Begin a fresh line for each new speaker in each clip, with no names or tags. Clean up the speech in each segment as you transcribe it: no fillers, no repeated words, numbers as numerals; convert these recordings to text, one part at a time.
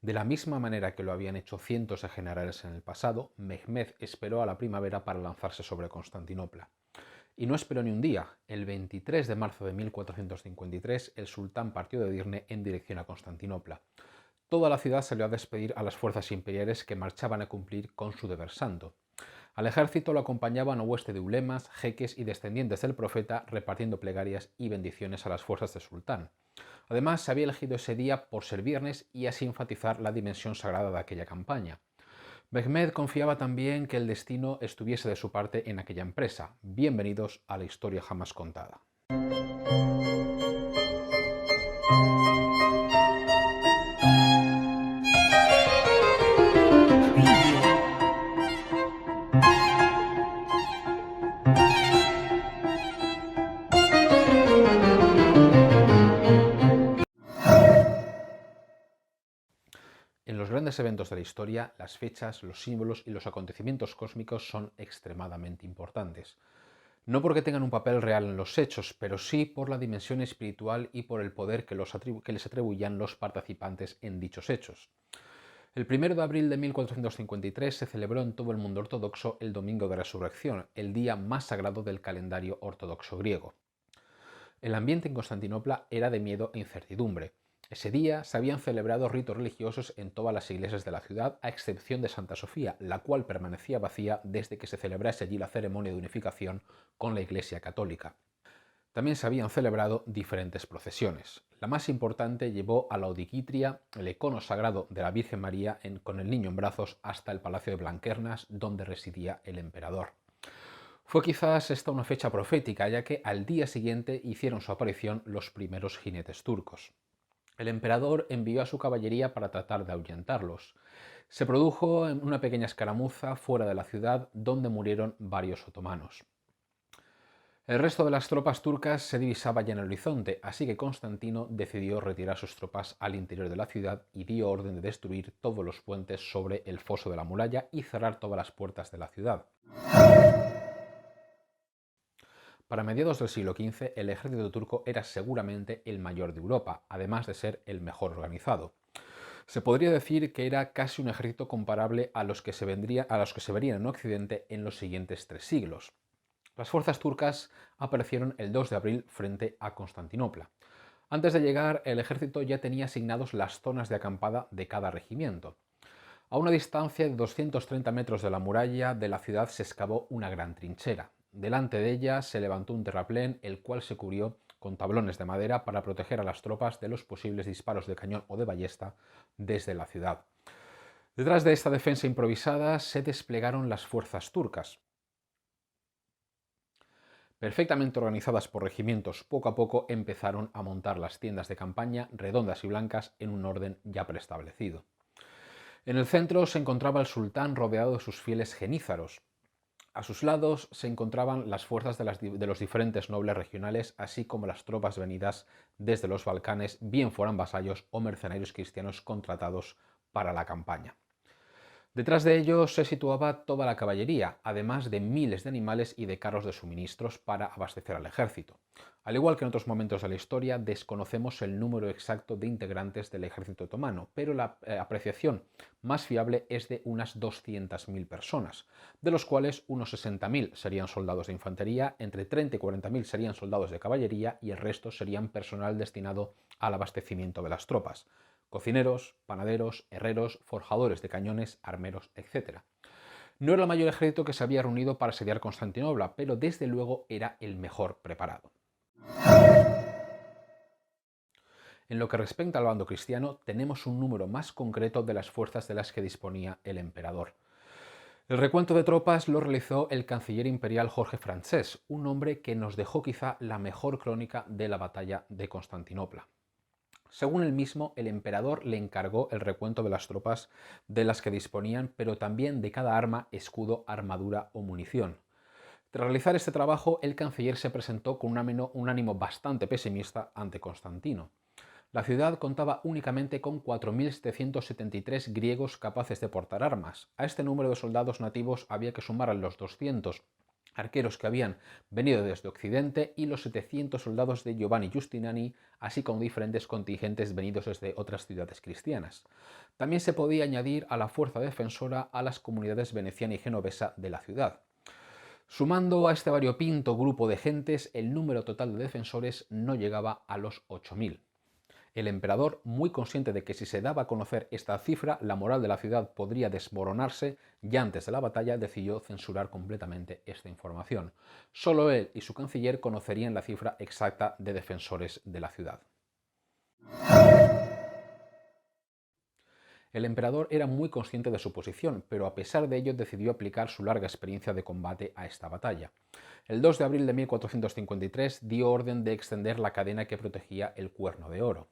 De la misma manera que lo habían hecho cientos de generales en el pasado, Mehmed esperó a la primavera para lanzarse sobre Constantinopla. Y no esperó ni un día. El 23 de marzo de 1453, el sultán partió de Edirne en dirección a Constantinopla. Toda la ciudad salió a despedir a las fuerzas imperiales que marchaban a cumplir con su deber santo. Al ejército lo acompañaban una hueste de ulemas, jeques y descendientes del profeta repartiendo plegarias y bendiciones a las fuerzas del sultán. Además, se había elegido ese día por ser viernes y así enfatizar la dimensión sagrada de aquella campaña. Mehmed confiaba también que el destino estuviese de su parte en aquella empresa. Bienvenidos a la historia jamás contada. En los grandes eventos de la historia, las fechas, los símbolos y los acontecimientos cósmicos son extremadamente importantes. No porque tengan un papel real en los hechos, pero sí por la dimensión espiritual y por el poder que les atribuían los participantes en dichos hechos. El 1 de abril de 1453 se celebró en todo el mundo ortodoxo el Domingo de Resurrección, el día más sagrado del calendario ortodoxo griego. El ambiente en Constantinopla era de miedo e incertidumbre. Ese día se habían celebrado ritos religiosos en todas las iglesias de la ciudad, a excepción de Santa Sofía, la cual permanecía vacía desde que se celebrase allí la ceremonia de unificación con la Iglesia católica. También se habían celebrado diferentes procesiones. La más importante llevó a la Odiquitria, el icono sagrado de la Virgen María con el niño en brazos, hasta el Palacio de Blanquernas, donde residía el emperador. Fue quizás esta una fecha profética, ya que al día siguiente hicieron su aparición los primeros jinetes turcos. El emperador envió a su caballería para tratar de ahuyentarlos. Se produjo una pequeña escaramuza fuera de la ciudad donde murieron varios otomanos. El resto de las tropas turcas se divisaba ya en el horizonte, así que Constantino decidió retirar sus tropas al interior de la ciudad y dio orden de destruir todos los puentes sobre el foso de la muralla y cerrar todas las puertas de la ciudad. Para mediados del siglo XV, el ejército turco era seguramente el mayor de Europa, además de ser el mejor organizado. Se podría decir que era casi un ejército comparable a los que se verían en Occidente en los siguientes 3 siglos. Las fuerzas turcas aparecieron el 2 de abril frente a Constantinopla. Antes de llegar, el ejército ya tenía asignados las zonas de acampada de cada regimiento. A una distancia de 230 metros de la muralla de la ciudad se excavó una gran trinchera. Delante de ella se levantó un terraplén, el cual se cubrió con tablones de madera para proteger a las tropas de los posibles disparos de cañón o de ballesta desde la ciudad. Detrás de esta defensa improvisada se desplegaron las fuerzas turcas. Perfectamente organizadas por regimientos, poco a poco empezaron a montar las tiendas de campaña redondas y blancas en un orden ya preestablecido. En el centro se encontraba el sultán rodeado de sus fieles genízaros. A sus lados se encontraban las fuerzas de los diferentes nobles regionales, así como las tropas venidas desde los Balcanes, bien fueran vasallos o mercenarios cristianos contratados para la campaña. Detrás de ellos se situaba toda la caballería, además de miles de animales y de carros de suministros para abastecer al ejército. Al igual que en otros momentos de la historia, desconocemos el número exacto de integrantes del ejército otomano, pero la apreciación más fiable es de unas 200.000 personas, de los cuales unos 60.000 serían soldados de infantería, entre 30 y 40.000 serían soldados de caballería y el resto serían personal destinado al abastecimiento de las tropas: cocineros, panaderos, herreros, forjadores de cañones, armeros, etc. No era el mayor ejército que se había reunido para asediar Constantinopla, pero desde luego era el mejor preparado. En lo que respecta al bando cristiano, tenemos un número más concreto de las fuerzas de las que disponía el emperador. El recuento de tropas lo realizó el canciller imperial Jorge Francés, un hombre que nos dejó quizá la mejor crónica de la batalla de Constantinopla. Según él mismo, el emperador le encargó el recuento de las tropas de las que disponían, pero también de cada arma, escudo, armadura o munición. Tras realizar este trabajo, el canciller se presentó con un ánimo bastante pesimista ante Constantino. La ciudad contaba únicamente con 4.773 griegos capaces de portar armas. A este número de soldados nativos había que sumar a los 200 arqueros que habían venido desde Occidente y los 700 soldados de Giovanni Giustiniani, así como diferentes contingentes venidos desde otras ciudades cristianas. También se podía añadir a la fuerza defensora a las comunidades veneciana y genovesa de la ciudad. Sumando a este variopinto grupo de gentes, el número total de defensores no llegaba a los 8000. El emperador, muy consciente de que si se daba a conocer esta cifra, la moral de la ciudad podría desmoronarse, ya antes de la batalla decidió censurar completamente esta información. Solo él y su canciller conocerían la cifra exacta de defensores de la ciudad. El emperador era muy consciente de su posición, pero a pesar de ello decidió aplicar su larga experiencia de combate a esta batalla. El 2 de abril de 1453 dio orden de extender la cadena que protegía el Cuerno de Oro.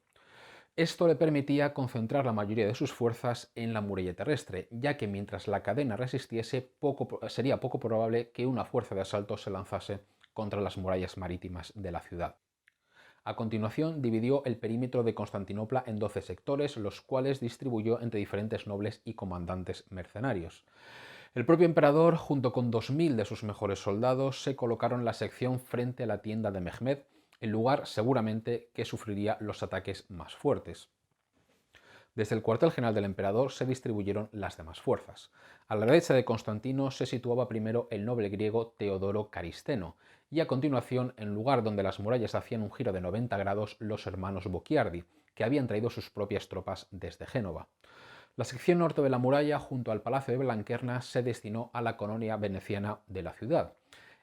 Esto le permitía concentrar la mayoría de sus fuerzas en la muralla terrestre, ya que mientras la cadena resistiese, sería poco probable que una fuerza de asalto se lanzase contra las murallas marítimas de la ciudad. A continuación, dividió el perímetro de Constantinopla en 12 sectores, los cuales distribuyó entre diferentes nobles y comandantes mercenarios. El propio emperador, junto con 2000 de sus mejores soldados, se colocaron en la sección frente a la tienda de Mehmed, el lugar seguramente que sufriría los ataques más fuertes. Desde el cuartel general del emperador se distribuyeron las demás fuerzas. A la derecha de Constantino se situaba primero el noble griego Teodoro Caristeno, y a continuación, en lugar donde las murallas hacían un giro de 90 grados, los hermanos Bocchiardi, que habían traído sus propias tropas desde Génova. La sección norte de la muralla, junto al Palacio de Blanquerna, se destinó a la colonia veneciana de la ciudad.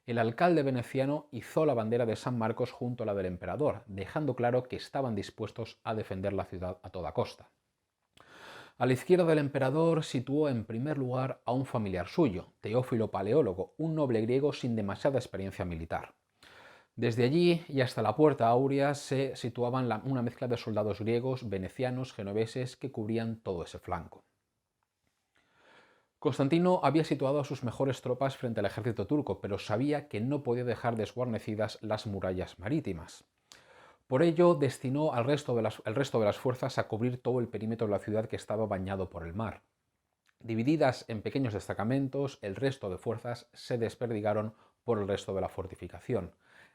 El alcalde veneciano izó la bandera de San Marcos junto a la del emperador, dejando claro que estaban dispuestos a defender la ciudad a toda costa. A la izquierda del emperador situó en primer lugar a un familiar suyo, Teófilo Paleólogo, un noble griego sin demasiada experiencia militar. Desde allí y hasta la Puerta Áurea se situaban una mezcla de soldados griegos, venecianos, genoveses que cubrían todo ese flanco. Constantino había situado a sus mejores tropas frente al ejército turco, pero sabía que no podía dejar desguarnecidas las murallas marítimas. Por ello, destinó el resto de las fuerzas a cubrir todo el perímetro de la ciudad que estaba bañado por el mar. Divididas en pequeños destacamentos, el resto de fuerzas se desperdigaron por el resto de la fortificación.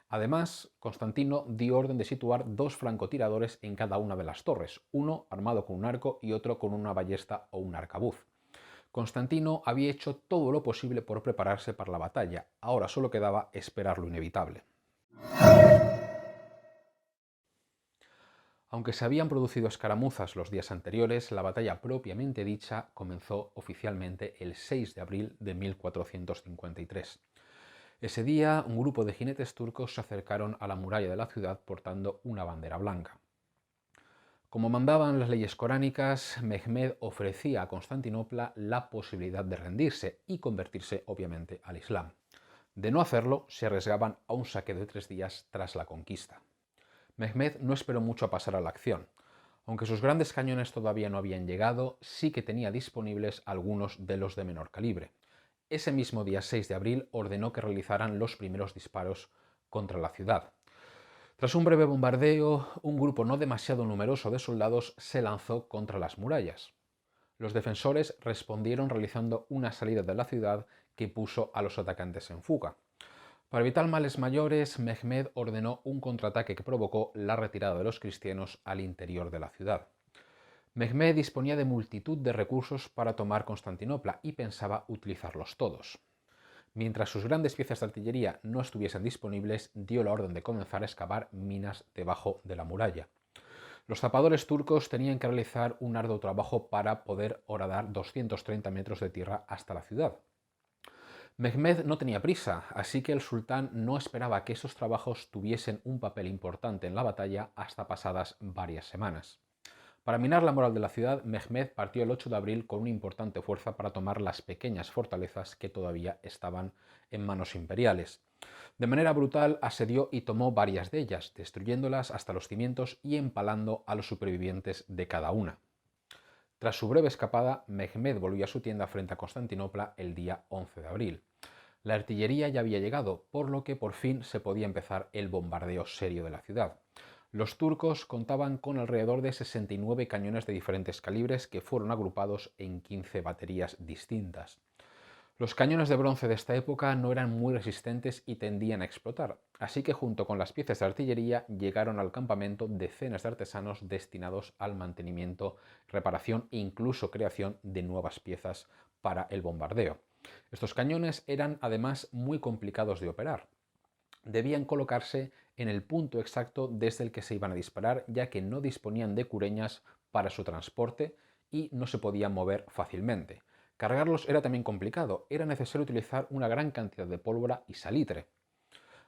Además, Constantino dio orden de situar 2 francotiradores en cada una de las torres, uno armado con un arco y otro con una ballesta o un arcabuz. Constantino había hecho todo lo posible por prepararse para la batalla, ahora solo quedaba esperar lo inevitable. Aunque se habían producido escaramuzas los días anteriores, la batalla propiamente dicha comenzó oficialmente el 6 de abril de 1453. Ese día, un grupo de jinetes turcos se acercaron a la muralla de la ciudad portando una bandera blanca. Como mandaban las leyes coránicas, Mehmed ofrecía a Constantinopla la posibilidad de rendirse y convertirse, obviamente, al Islam. De no hacerlo, se arriesgaban a un saqueo de 3 días tras la conquista. Mehmed no esperó mucho a pasar a la acción. Aunque sus grandes cañones todavía no habían llegado, sí que tenía disponibles algunos de los de menor calibre. Ese mismo día 6 de abril ordenó que realizaran los primeros disparos contra la ciudad. Tras un breve bombardeo, un grupo no demasiado numeroso de soldados se lanzó contra las murallas. Los defensores respondieron realizando una salida de la ciudad que puso a los atacantes en fuga. Para evitar males mayores, Mehmed ordenó un contraataque que provocó la retirada de los cristianos al interior de la ciudad. Mehmed disponía de multitud de recursos para tomar Constantinopla y pensaba utilizarlos todos. Mientras sus grandes piezas de artillería no estuviesen disponibles, dio la orden de comenzar a excavar minas debajo de la muralla. Los zapadores turcos tenían que realizar un arduo trabajo para poder horadar 230 metros de tierra hasta la ciudad. Mehmed no tenía prisa, así que el sultán no esperaba que esos trabajos tuviesen un papel importante en la batalla hasta pasadas varias semanas. Para minar la moral de la ciudad, Mehmed partió el 8 de abril con una importante fuerza para tomar las pequeñas fortalezas que todavía estaban en manos imperiales. De manera brutal asedió y tomó varias de ellas, destruyéndolas hasta los cimientos y empalando a los supervivientes de cada una. Tras su breve escapada, Mehmed volvió a su tienda frente a Constantinopla el día 11 de abril. La artillería ya había llegado, por lo que por fin se podía empezar el bombardeo serio de la ciudad. Los turcos contaban con alrededor de 69 cañones de diferentes calibres que fueron agrupados en 15 baterías distintas. Los cañones de bronce de esta época no eran muy resistentes y tendían a explotar, así que junto con las piezas de artillería llegaron al campamento decenas de artesanos destinados al mantenimiento, reparación e incluso creación de nuevas piezas para el bombardeo. Estos cañones eran además muy complicados de operar. Debían colocarse en el punto exacto desde el que se iban a disparar, ya que no disponían de cureñas para su transporte y no se podían mover fácilmente. Cargarlos era también complicado, era necesario utilizar una gran cantidad de pólvora y salitre.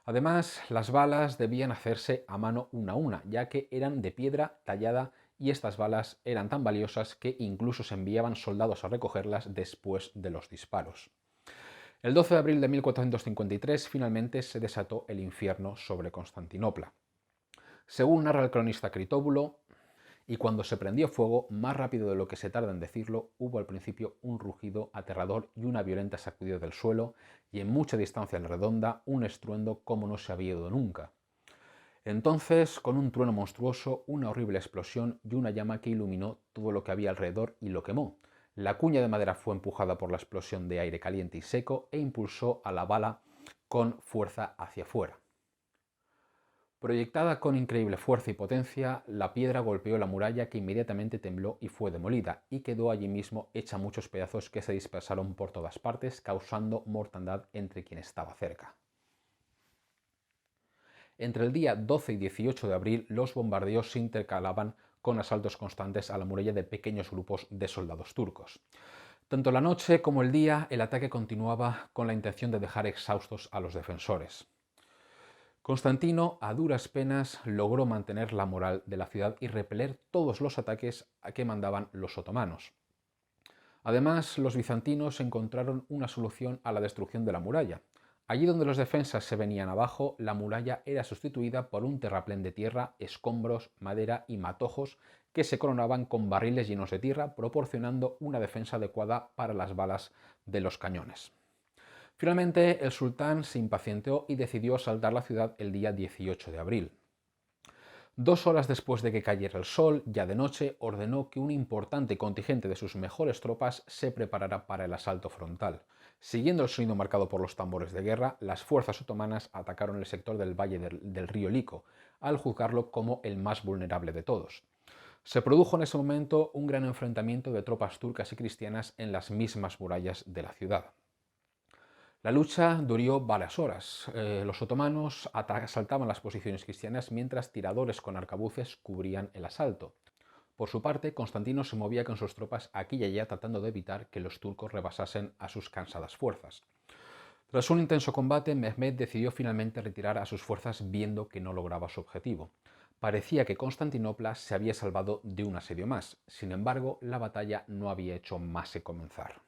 Además, las balas debían hacerse a mano una a una, ya que eran de piedra tallada y estas balas eran tan valiosas que incluso se enviaban soldados a recogerlas después de los disparos. El 12 de abril de 1453 finalmente se desató el infierno sobre Constantinopla. Según narra el cronista Critóbulo, y cuando se prendió fuego, más rápido de lo que se tarda en decirlo, hubo al principio un rugido aterrador y una violenta sacudida del suelo, y en mucha distancia en la redonda, un estruendo como no se había oído nunca. Entonces, con un trueno monstruoso, una horrible explosión y una llama que iluminó todo lo que había alrededor y lo quemó. La cuña de madera fue empujada por la explosión de aire caliente y seco e impulsó a la bala con fuerza hacia afuera. Proyectada con increíble fuerza y potencia, la piedra golpeó la muralla, que inmediatamente tembló y fue demolida, y quedó allí mismo hecha muchos pedazos que se dispersaron por todas partes, causando mortandad entre quien estaba cerca. Entre el día 12 y 18 de abril, los bombardeos se intercalaban con asaltos constantes a la muralla de pequeños grupos de soldados turcos. Tanto la noche como el día, el ataque continuaba con la intención de dejar exhaustos a los defensores. Constantino, a duras penas, logró mantener la moral de la ciudad y repeler todos los ataques a que mandaban los otomanos. Además, los bizantinos encontraron una solución a la destrucción de la muralla. Allí donde los defensas se venían abajo, la muralla era sustituida por un terraplén de tierra, escombros, madera y matojos que se coronaban con barriles llenos de tierra, proporcionando una defensa adecuada para las balas de los cañones. Finalmente, el sultán se impacientó y decidió asaltar la ciudad el día 18 de abril. 2 horas después de que cayera el sol, ya de noche, ordenó que un importante contingente de sus mejores tropas se preparara para el asalto frontal. Siguiendo el sonido marcado por los tambores de guerra, las fuerzas otomanas atacaron el sector del valle del río Lico, al juzgarlo como el más vulnerable de todos. Se produjo en ese momento un gran enfrentamiento de tropas turcas y cristianas en las mismas murallas de la ciudad. La lucha duró varias horas. Los otomanos asaltaban las posiciones cristianas mientras tiradores con arcabuces cubrían el asalto. Por su parte, Constantino se movía con sus tropas aquí y allá tratando de evitar que los turcos rebasasen a sus cansadas fuerzas. Tras un intenso combate, Mehmed decidió finalmente retirar a sus fuerzas viendo que no lograba su objetivo. Parecía que Constantinopla se había salvado de un asedio más. Sin embargo, la batalla no había hecho más que comenzar.